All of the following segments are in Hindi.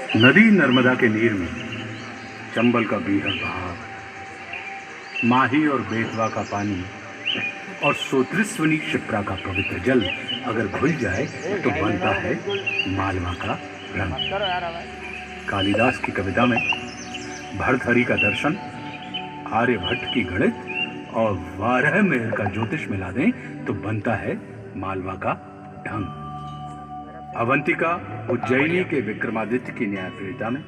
नदी नर्मदा के नीर में चंबल का बीहड़ बहाव, माही और बेतवा का पानी और सोत्रिस्वनी क्षिप्रा का पवित्र जल अगर घुल जाए तो बनता है मालवा का रंग। कालिदास की कविता में भर्तहरि का दर्शन, आर्यभट्ट की गणित और वारह मेहर का ज्योतिष मिला दें तो बनता है मालवा का ढंग। अवंतिका उज्जैनी के विक्रमादित्य की न्यायप्रियता में,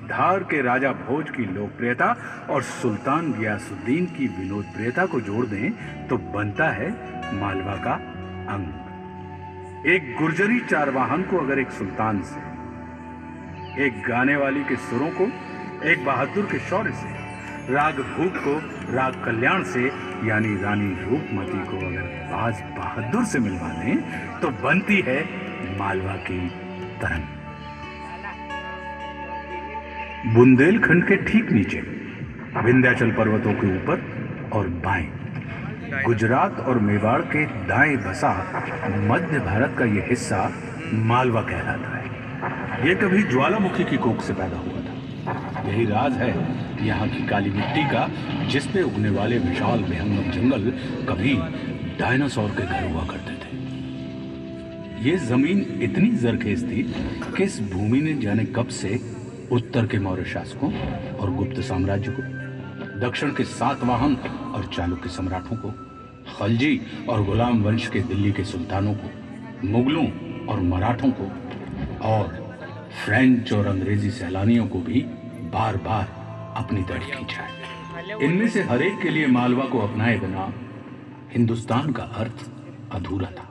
धार के राजा भोज की लोकप्रियता और सुल्तान गियासुद्दीन की विनोदप्रियता को जोड़ दें तो बनता है मालवा का अंग। एक गुर्जरी चारवाहन को अगर एक सुल्तान से, एक गाने वाली के सुरों को एक बहादुर के शौर्य से, राग भूप को राग कल्याण से यानी रानी रूपमती को अगर बाज बहादुर से मिलवा दें तो बनती है मालवा की तरंग। बुंदेलखंड के ठीक नीचे विंध्याचल पर्वतों के ऊपर और बाएं गुजरात और मेवाड़ के दाएं बसा मध्य भारत का यह हिस्सा मालवा कहलाता है। यह कभी ज्वालामुखी की कोख से पैदा हुआ था। यही राज है यहाँ की काली मिट्टी का, जिसपे उगने वाले विशाल विहंगम जंगल कभी डायनासोर के घर हुआ करते थे। ये जमीन इतनी जरखेज थी कि इस भूमि ने जाने कब से उत्तर के मौर्य शासकों और गुप्त साम्राज्य को, दक्षिण के सातवाहन और चालुक्य सम्राटों को, खलजी और गुलाम वंश के दिल्ली के सुल्तानों को, मुगलों और मराठों को और फ्रेंच और अंग्रेजी सैलानियों को भी बार बार अपनी तट खींचा है। इनमें से हर एक के लिए मालवा को अपनाए बिना हिंदुस्तान का अर्थ अधूरा था।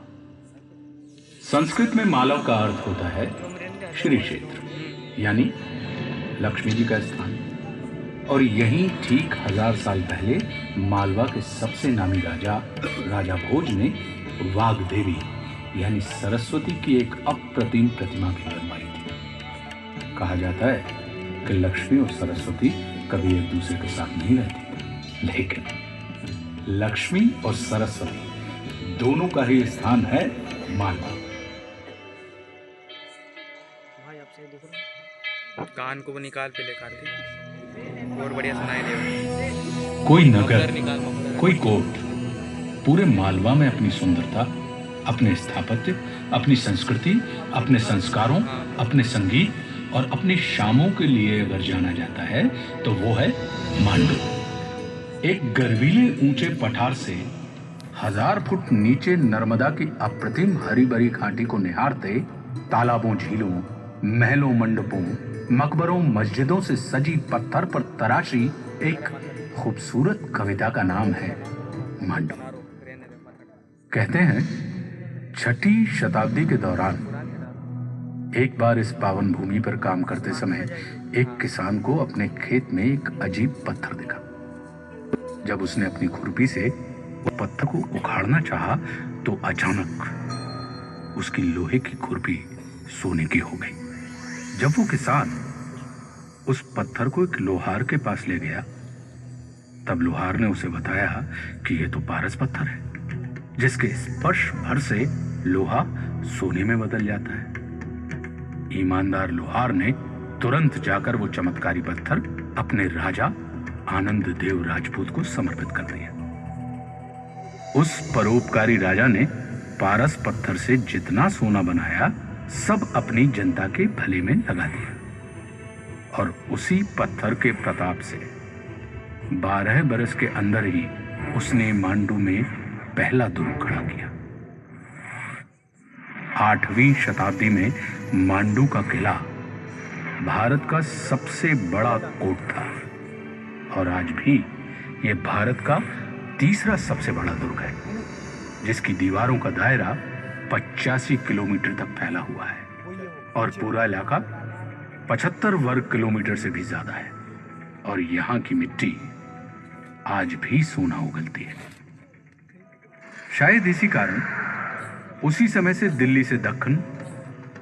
संस्कृत में मालव का अर्थ होता है श्री क्षेत्र, यानी लक्ष्मी जी का स्थान। और यहीं ठीक 1000 साल पहले मालवा के सबसे नामी राजा भोज ने वाग्देवी यानी सरस्वती की एक अप्रतिम प्रतिमा भी बनवाई थी। कहा जाता है कि लक्ष्मी और सरस्वती कभी एक दूसरे के साथ नहीं रहती, लेकिन लक्ष्मी और सरस्वती दोनों का ही स्थान है मालवा। कान को निकाल पे लेकर के और बढ़िया सुनाई दे। कोई नगर, कोई कोट, पूरे मालवा में अपनी सुंदरता, अपने स्थापत्य, अपनी संस्कृति, अपने संस्कारों, अपने संगीत और अपनी शामों के लिए अगर जाना जाता है तो वो है मांडू। एक गर्वीले ऊंचे पठार से 1000 फुट नीचे नर्मदा की अप्रतिम हरी भरी घाटी को निहारते तालाबों, झीलों, महलों, मंडपों, मकबरों, मस्जिदों से सजी पत्थर पर तराशी एक खूबसूरत कविता का नाम है मांडू। कहते हैं 6ठी शताब्दी के दौरान एक बार इस पावन भूमि पर काम करते समय एक किसान को अपने खेत में एक अजीब पत्थर दिखा। जब उसने अपनी खुरपी से उस पत्थर को उखाड़ना चाहा तो अचानक उसकी लोहे की खुरपी सोने की हो गई। जब वो किसान उस पत्थर को एक लोहार के पास ले गया तब लोहार ने उसे बताया कि यह तो पारस पत्थर है, जिसके स्पर्श भर से लोहा सोने में बदल जाता है। ईमानदार लोहार ने तुरंत जाकर वो चमत्कारी पत्थर अपने राजा आनंद देव राजपूत को समर्पित कर दिया। उस परोपकारी राजा ने पारस पत्थर से जितना सोना बनाया सब अपनी जनता के भले में लगा दिया और उसी पत्थर के प्रताप से 12 बरस के अंदर ही उसने मांडू में पहला दुर्ग खड़ा किया। 8वीं शताब्दी में मांडू का किला भारत का सबसे बड़ा कोट था और आज भी यह भारत का तीसरा सबसे बड़ा दुर्ग है, जिसकी दीवारों का दायरा 85 किलोमीटर तक फैला हुआ है और पूरा इलाका 75 वर्ग किलोमीटर से भी ज्यादा है। और यहाँ की मिट्टी आज भी सोना उगलती है। शायद इसी कारण उसी समय से दिल्ली से दक्षिण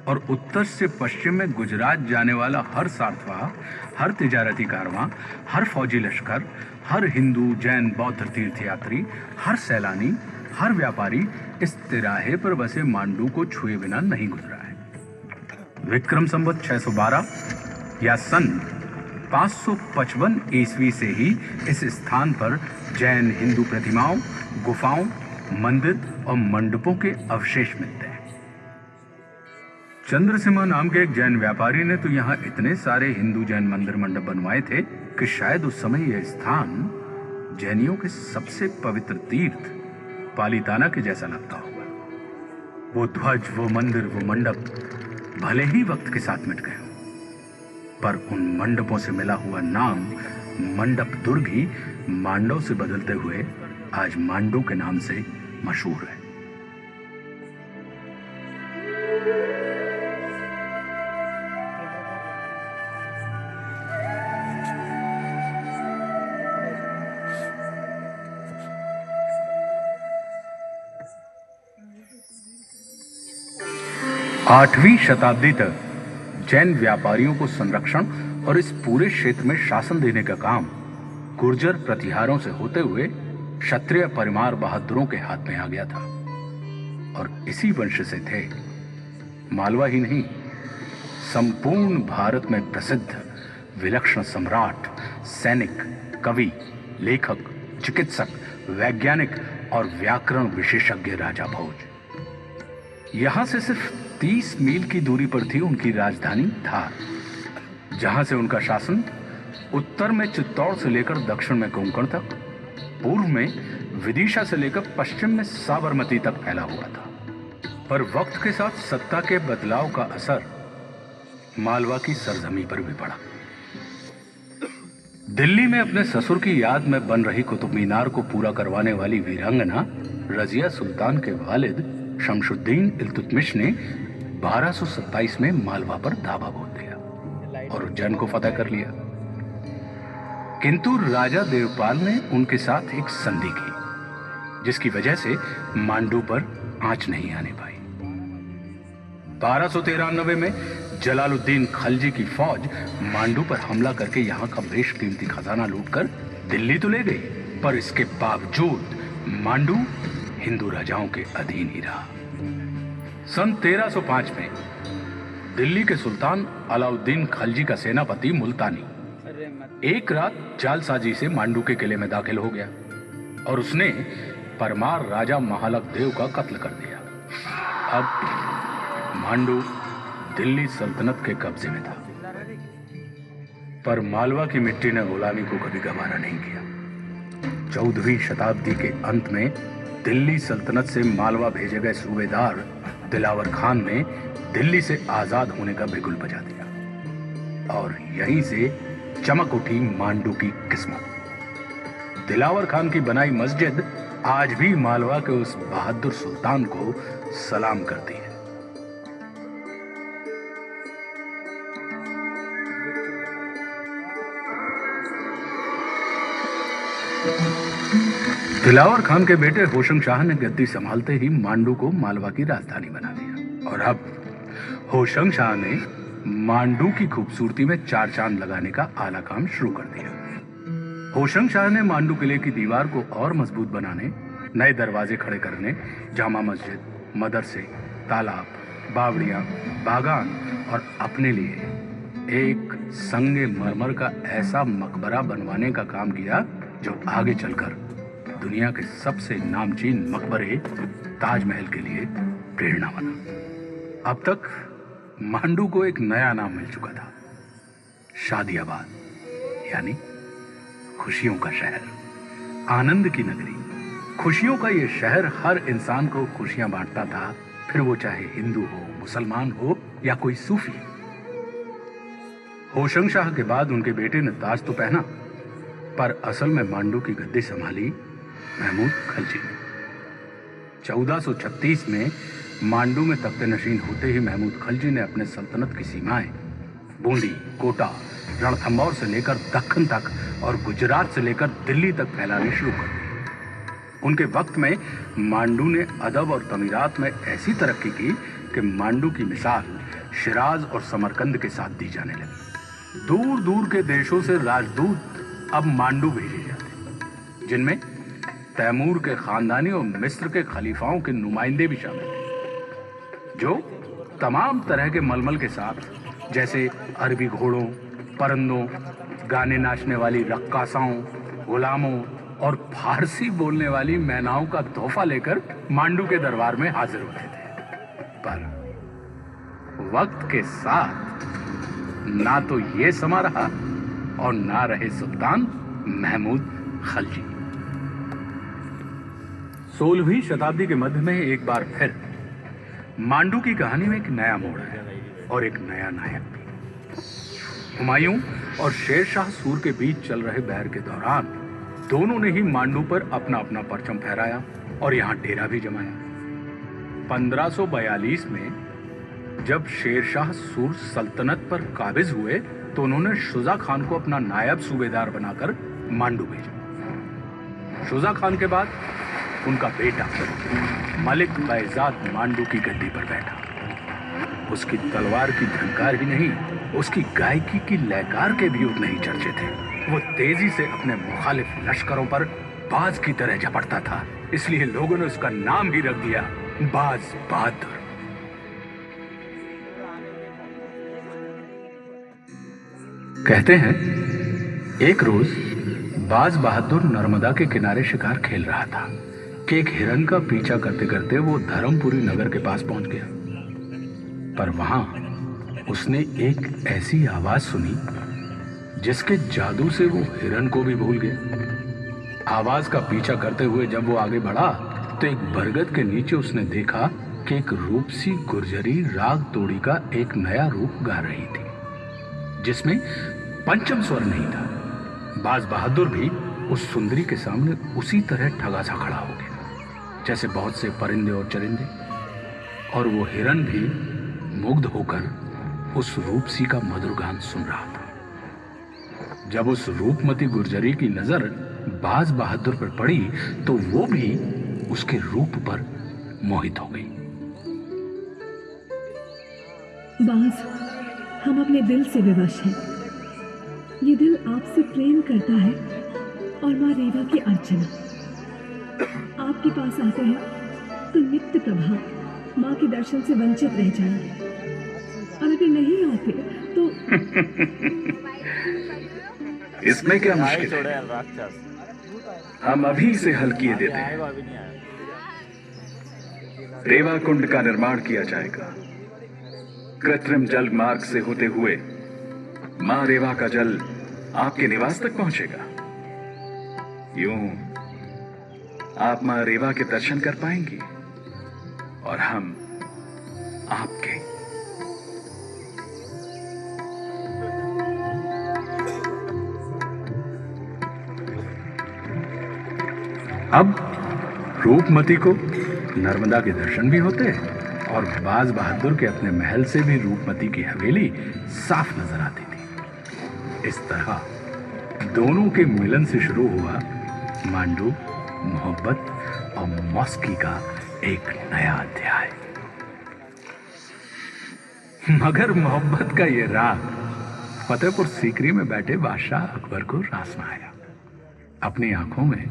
और उत्तर से पश्चिम में गुजरात जाने वाला हर सार्थवाह, हर तिजारती कारवां, हर फौजी लश्कर, हर हिंदू, जैन, बौद्ध तीर्थयात्री, हर सैलानी, हर व्यापारी इस तिराहे पर बसे मांडू को छुए बिना नहीं गुजरा है। विक्रम संवत 612 या सन 555 ईस्वी से ही इस स्थान पर जैन हिंदू प्रतिमाओं, गुफाओं, मंदिर और मंडपों के अवशेष मिलते हैं। चंद्रसिम्हा नाम के एक जैन व्यापारी ने तो यहाँ इतने सारे हिंदू जैन मंदिर मंडप बनवाए थे कि शायद उस समय यह स्थान जैनियों के सबसे पवित्र तीर्थ पालीताना के जैसा लगता होगा। वो ध्वज, वो मंदिर, वो मंडप भले ही वक्त के साथ मिट गए, पर उन मंडपों से मिला हुआ नाम मंडप दुर्ग ही मांडव से बदलते हुए आज मांडू के नाम से मशहूर है। आठवीं शताब्दी तक जैन व्यापारियों को संरक्षण और इस पूरे क्षेत्र में शासन देने का काम गुर्जर प्रतिहारों से होते हुए क्षत्रिय परिवार बहादुरों के हाथ में आ गया था। और इसी वंश से थे मालवा ही नहीं, संपूर्ण भारत में प्रसिद्ध विलक्षण सम्राट, सैनिक, कवि, लेखक, चिकित्सक, वैज्ञानिक और व्याकरण विशेषज्ञ राजा भोज। यहां से सिर्फ 30 मील की दूरी पर थी उनकी राजधानी धार, जहां से उनका शासन उत्तर में चित्तौड़ से लेकर दक्षिण में कोंकण तक, पूर्व में विदिशा से लेकर पश्चिम में साबरमती तक फैला हुआ था। पर वक्त के साथ सत्ता के बदलाव का असर मालवा की सरजमी पर भी पड़ा। दिल्ली में अपने ससुर की याद में बन रही कुतुब मीनार को पूरा करवाने वाली वीरांगना रजिया सुल्तान के वालिद शमशुद्दीन इल्तुतमिश ने 1227 में मालवा पर धावा बोल दिया और उज्जैन को फतह कर लिया। किंतु राजा देवपाल ने उनके साथ एक संधि की, जिसकी वजह से मांडू पर आंच नहीं आने पाई। 1293 में जलालुद्दीन खलजी की फौज मांडू पर हमला करके यहां का बेशकीमती खजाना लूटकर दिल्ली तो ले गई, पर इसके बावजूद मांडू हिंदू राजाओं के अधीन ही रहा। सन 1305 में दिल्ली के सुल्तान अलाउद्दीन खलजी का सेनापति मुल्तानी एक रात जालसाजी से मांडू के किले में दाखिल हो गया और उसने परमार राजा महालक देव का कत्ल कर दिया। अब मांडू दिल्ली सल्तनत के कब्जे में था, पर मालवा की मिट्टी ने गुलामी को कभी गवारा नहीं किया। 14वीं शताब्दी के अंत में दिल्ली सल्तनत से मालवा भेजे गए सूबेदार दिलावर खान ने दिल्ली से आजाद होने का बिगुल बजा दिया और यहीं से चमक उठी मांडू की किस्मत। दिलावर खान की बनाई मस्जिद आज भी मालवा के उस बहादुर सुल्तान को सलाम करती है। दिलावर खान के बेटे होशंग शाह ने गद्दी संभालते ही मांडू को मालवा की राजधानी बना दिया और अब होशंग शाह ने मांडू की खूबसूरती में चार चांद लगाने का आला काम शुरू कर दिया। होशंग शाह ने मांडू किले की दीवार को और मजबूत बनाने, नए दरवाजे खड़े करने, जामा मस्जिद, मदरसे, तालाब, बावड़ियां, बागान और अपने लिए एक संगे मरमर का ऐसा मकबरा बनवाने का काम किया जो आगे चलकर दुनिया के सबसे नामचीन मकबरे ताजमहल के लिए प्रेरणा बना। अब तक मांडू को एक नया नाम मिल चुका था, शादियाबाद, यानी खुशियों का शहर, आनंद की नगरी। खुशियों का ये शहर हर इंसान को खुशियां बांटता था, फिर वो चाहे हिंदू हो, मुसलमान हो या कोई सूफी। होशंग शाह के बाद उनके बेटे ने ताज तो पहना, पर असल में मांडू की गद्दी संभाली महमूद खलजी ने। 1436 में मांडू में तख्ते नशीन होते ही महमूद खलजी ने अपने सल्तनत की सीमाएं बूंदी, कोटा, रणथंभौर से लेकर दक्कन तक और गुजरात से लेकर दिल्ली तक फैलानी शुरू कर दी। उनके वक्त में मांडू ने अदब और तमीरात में ऐसी तरक्की की कि मांडू की मिसाल शिराज और समरकंद के साथ दी जाने लगी। दूर दूर के देशों से राजदूत अब मांडू भेजे जाते, जिनमें तैमूर के खानदानी और मिस्र के खलीफाओं के नुमाइंदे भी शामिल थे, जो तमाम तरह के मलमल के साथ, जैसे अरबी घोड़ों, परंदों, गाने नाचने वाली रक्कासाओं, गुलामों और फारसी बोलने वाली मैनाओं का तोहफा लेकर मांडू के दरबार में हाजिर होते थे। पर वक्त के साथ ना तो ये समा रहा और ना रहे सुल्तान महमूद खलजी। 16वीं शताब्दी के मध्य में एक बार फिर मांडू की कहानी में एक नया मोड़ है और एक नया नायक भी। हुमायूं और शेर शाह सूर के बीच चल रहे बैर के दौरान दोनों ने ही मांडू पर अपना अपना परचम फहराया और यहां डेरा भी जमाया। 1542 में जब शेर शाह सूर सल्तनत पर काबिज हुए तो उन्होंने शुजा खान को अपना नायब सूबेदार बनाकर मांडू भेजा। शुजा खान के बाद उनका बेटा मलिक बैजाद मांडू की गद्दी पर बैठा। उसकी तलवार की झंकार ही नहीं, उसकी गायकी की लयकार के भी उतने ही चर्चे थे। वो तेजी से अपने मुखालिफ लश्करों पर बाज की तरह झपटता था, इसलिए लोगों ने उसका नाम ही रख दिया बाज बहादुर। कहते हैं एक रोज बाज बहादुर नर्मदा के किनारे शिकार खेल रहा था कि एक हिरन का पीछा करते करते वो धर्मपुरी नगर के पास पहुंच गया। पर वहां उसने एक ऐसी आवाज सुनी जिसके जादू से वो हिरन को भी भूल गया। आवाज का पीछा करते हुए जब वो आगे बढ़ा तो एक बरगद के नीचे उसने देखा कि एक रूपसी गुर्जरी राग तोड़ी का एक नया रूप गा रही थी जिसमें पंचम स्वर नहीं था। बाज बहादुर भी उस सुंदरी के सामने उसी तरह ठगा सा खड़ा हो गया जैसे बहुत से परिंदे और चरिंदे, और वो हिरन भी मुग्ध होकर उस रूपसी का मधुर गान सुन रहा था। जब उस रूपमती गुर्जरी की नजर बाज बहादुर पर पड़ी तो वो भी उसके रूप पर मोहित हो गई। बाज, हम अपने दिल से विवश हैं। ये दिल आपसे प्रेम करता है और माँ रेवा की अर्चना। आपके पास आते हैं तो नित्य प्रभात माँ के दर्शन से वंचित रह जाएंगे, और अगर नहीं आते तो इसमें क्या मुश्किल है? हम अभी से हल किए देते हैं। रेवा कुंड का निर्माण किया जाएगा। कृत्रिम जल मार्ग से होते हुए मां रेवा का जल आपके निवास तक पहुंचेगा। यूं आप मां रेवा के दर्शन कर पाएंगी और हम आपके। अब रूपमती को नर्मदा के दर्शन भी होते हैं और बाज बहादुर के अपने महल से भी रूपमती की हवेली साफ नजर आती थी। इस तरह दोनों के मिलन से शुरू हुआ मांडू, मोहब्बत और मौसी का एक नया अध्याय। मगर मोहब्बत का ये राग फतेहपुर सीकरी में बैठे बादशाह अकबर को रास में आया। अपनी आंखों में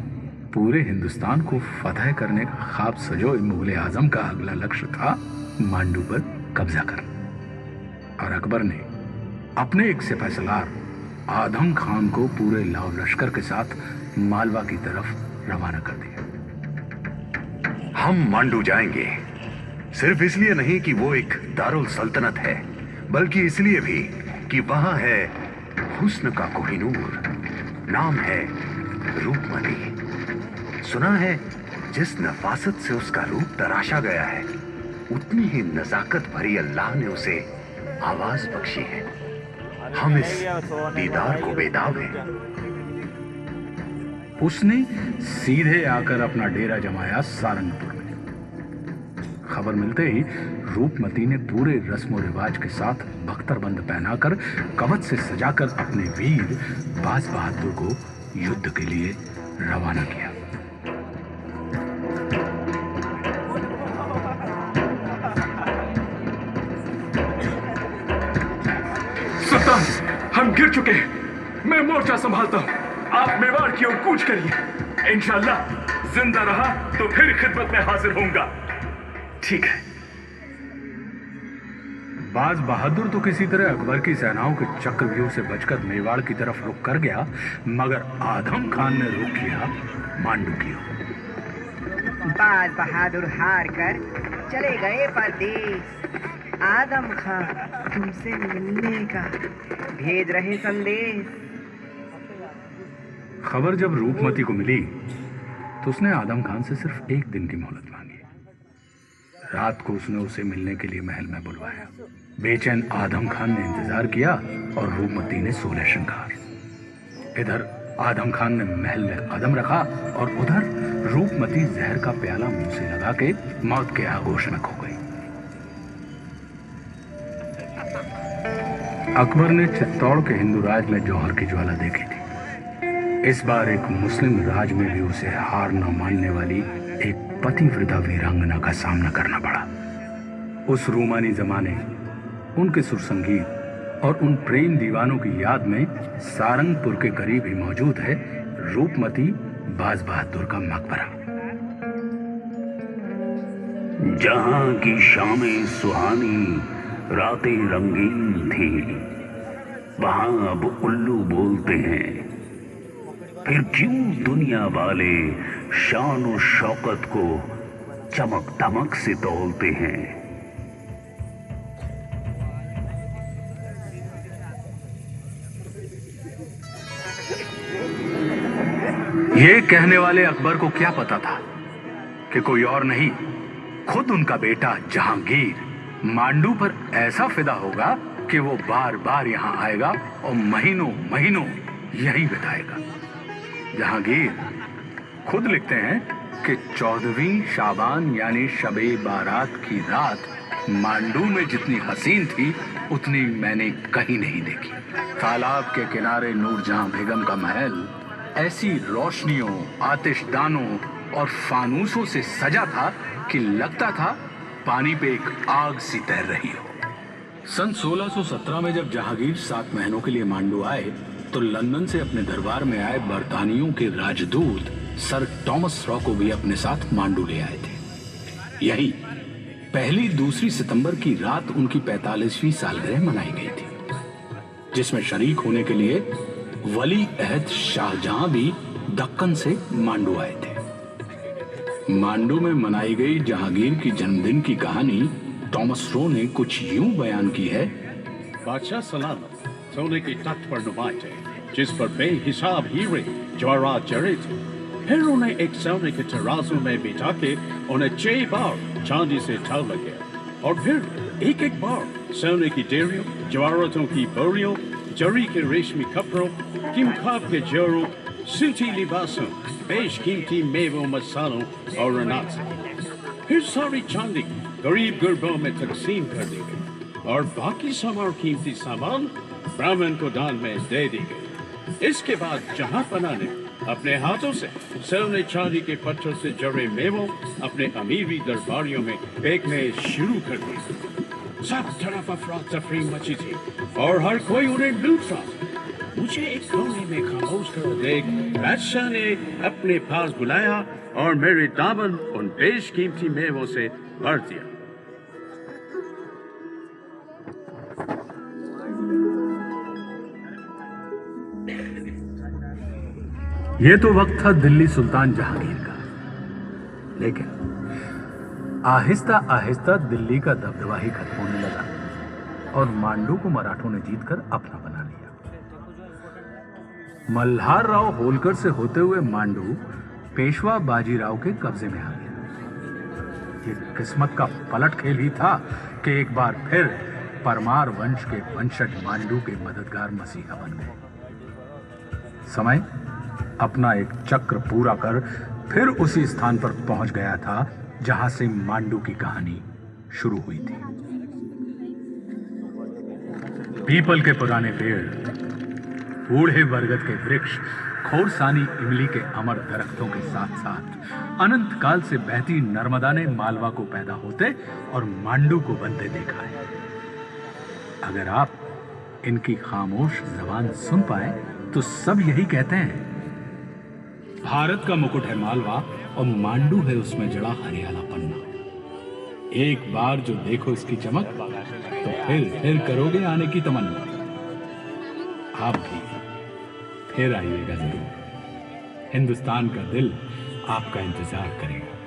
पूरे हिंदुस्तान को फतह करने का ख्वाब सजोए मुगल आजम का अगला लक्ष्य था मांडू पर कब्जा करना, और अकबर ने अपने एक सिपह सलार आदम खान को पूरे लाव लश्कर के साथ मालवा की तरफ रवाना कर दिया। हम मांडू जाएंगे सिर्फ इसलिए नहीं कि वो एक दारुल सल्तनत है, बल्कि इसलिए भी कि वहां है हुस्न का कोहिनूर, नाम है रूपमती। सुना है जिस नफासत से उसका रूप तराशा गया है, उतनी ही नजाकत भरी अल्लाह ने उसे आवाज बख्शी है। हम इस दीदार को बेदाव हैं। उसने सीधे आकर अपना डेरा जमाया सारंगपुर में। खबर मिलते ही रूपमती ने पूरे रस्म रिवाज के साथ बख्तरबंद पहनाकर कवच से सजाकर अपने वीर बाज बहादुर को युद्ध के लिए रवाना किया। सुल्तान, हम गिर चुके हैं। मैं मोर्चा संभालता हूँ, आप मेवाड़ की ओर कूच करिए। इंशाअल्लाह जिंदा रहा तो फिर खिदमत में हाजिर होऊंगा। ठीक है। बाज बहादुर तो किसी तरह अकबर की सेनाओं के चक्रव्यूह से बचकर मेवाड़ की तरफ रुख कर गया, मगर आदम खान ने रुख किया मांडू की ओर। बाज बहादुर हार कर चले गए परदेश। आदम खान तुमसे मिलने का भेज रहे संदेश। खबर जब रूपमती को मिली तो उसने आदम खान से सिर्फ एक दिन की मोहलत मांगी। रात को उसने उसे मिलने के लिए महल में बुलवाया। बेचैन आदम खान ने इंतजार किया और रूपमती ने 16 श्रृंगार। इधर आदम खान ने महल में कदम रखा और उधर रूपमती जहर का प्याला मुंह से लगा के मौत के आगोश में खो गई। अकबर ने चित्तौड़ के हिंदू राज में जौहर की ज्वाला देखी थी। इस बार एक मुस्लिम राज में भी उसे हार न मानने वाली एक पतिव्रता वीरांगना का सामना करना पड़ा। उस रूमानी जमाने, उनके सुर संगीत और उन प्रेम दीवानों की याद में सारंगपुर के करीब ही मौजूद है रूपमती बाज बहादुर का मकबरा। जहां की शामें सुहानी, रातें रंगीन थी, वहां अब उल्लू बोलते हैं। फिर क्यों दुनिया वाले शान और शौकत को चमक दमक से तौलते हैं। ये कहने वाले अकबर को क्या पता था कि कोई और नहीं, खुद उनका बेटा जहांगीर मांडू पर ऐसा फिदा होगा कि वो बार बार यहां आएगा और महीनों महीनों यहीं बिताएगा। जहांगीर खुद लिखते हैं कि 14वीं शाबान यानी शबे बारात की रात मांडू में जितनी हसीन थी उतनी मैंने कहीं नहीं देखी। तालाब के किनारे नूरजहां बेगम का महल ऐसी रोशनियों, आतिशदानों और फानूसों से सजा था कि लगता था पानी पे एक आग सी तैर रही हो। सन 1617 में जब जहांगीर 7 महीनों के लिए मांडू आए तो लंदन से अपने दरबार में आए बरतानियों के राजदूत सर टॉमस रॉ को भी अपने साथ मांडू ले आए थे। यही 1-2 सितंबर की रात उनकी 45वीं सालगिरह मनाई गई थी, जिसमें शरीक होने के लिए वली अहद शाहजहां भी दक्कन से मांडू आए थे। मांडू में मनाई गई जहांगीर की जन्मदिन की कहानी टॉमस रॉ ने कुछ यूं बयान की है। बादशाह सलामत सोने की तख्त पर नुमाए थे, जिस पर बेहिसाब हीरे जवाहरात जड़े थे। फिर उन्हें एक सोने के तराजू में बिठा के उन्हें 6 बार चांदी से तौला गया और फिर एक बार सोने की डेरियों, जवाहरातों की बोरियों, जरी के रेशमी कपड़ों, कीमखाब के जोड़ों, सूती लिबासों, बेशकीमती मेवों, मसालों और अनाज से फिर सारी चांदी गरीब गुरबों में तकसीम कर दी गई और बाकी सामान कीमती सामान ब्राह्मण को दान में दे दी गई। इसके बाद जहां पना ने अपने हाथों से सोने चांदी के पत्थर से जड़े मेवों अपने अमीरी दरबारियों में फेंकने शुरू कर दिए। सब तरफ अफरा तफरी मची थी और हर कोई उन्हें लूट रहा था। मुझे एक कोने में खामोश कर देख बादशाह ने अपने पास बुलाया और मेरे दामन उन बेशकीमती मेवों से भर दिया। ये तो वक्त था दिल्ली सुल्तान जहांगीर का, लेकिन आहिस्ता आहिस्ता दिल्ली का दबदबा ही खत्म होने लगा और मांडू को मराठों ने जीतकर अपना बना लिया। मल्हार राव होलकर से होते हुए मांडू पेशवा बाजीराव के कब्जे में आ गया। ये किस्मत का पलट खेल ही था कि एक बार फिर परमार वंश के वंशज मांडू के मददगार मसीहा बन गए। समय अपना एक चक्र पूरा कर फिर उसी स्थान पर पहुंच गया था जहां से मांडू की कहानी शुरू हुई थी। पीपल के पुराने पेड़, बूढ़े बरगद के वृक्ष, खोरसानी इमली के अमर दरख्तों के साथ साथ अनंत काल से बहती नर्मदा ने मालवा को पैदा होते और मांडू को बनते देखा है। अगर आप इनकी खामोश जबान सुन पाए तो सब यही कहते हैं, भारत का मुकुट है मालवा और मांडू है उसमें जड़ा हरियाला पन्ना। एक बार जो देखो इसकी चमक तो फिर करोगे आने की तमन्ना। आप भी फिर आइएगा जरूर। हिंदुस्तान का दिल आपका इंतजार करेगा।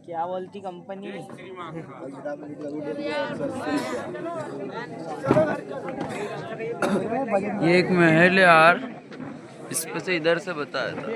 क्या बोलती कंपनी? ये एक महल है यार, इस पे से इधर से बताया था।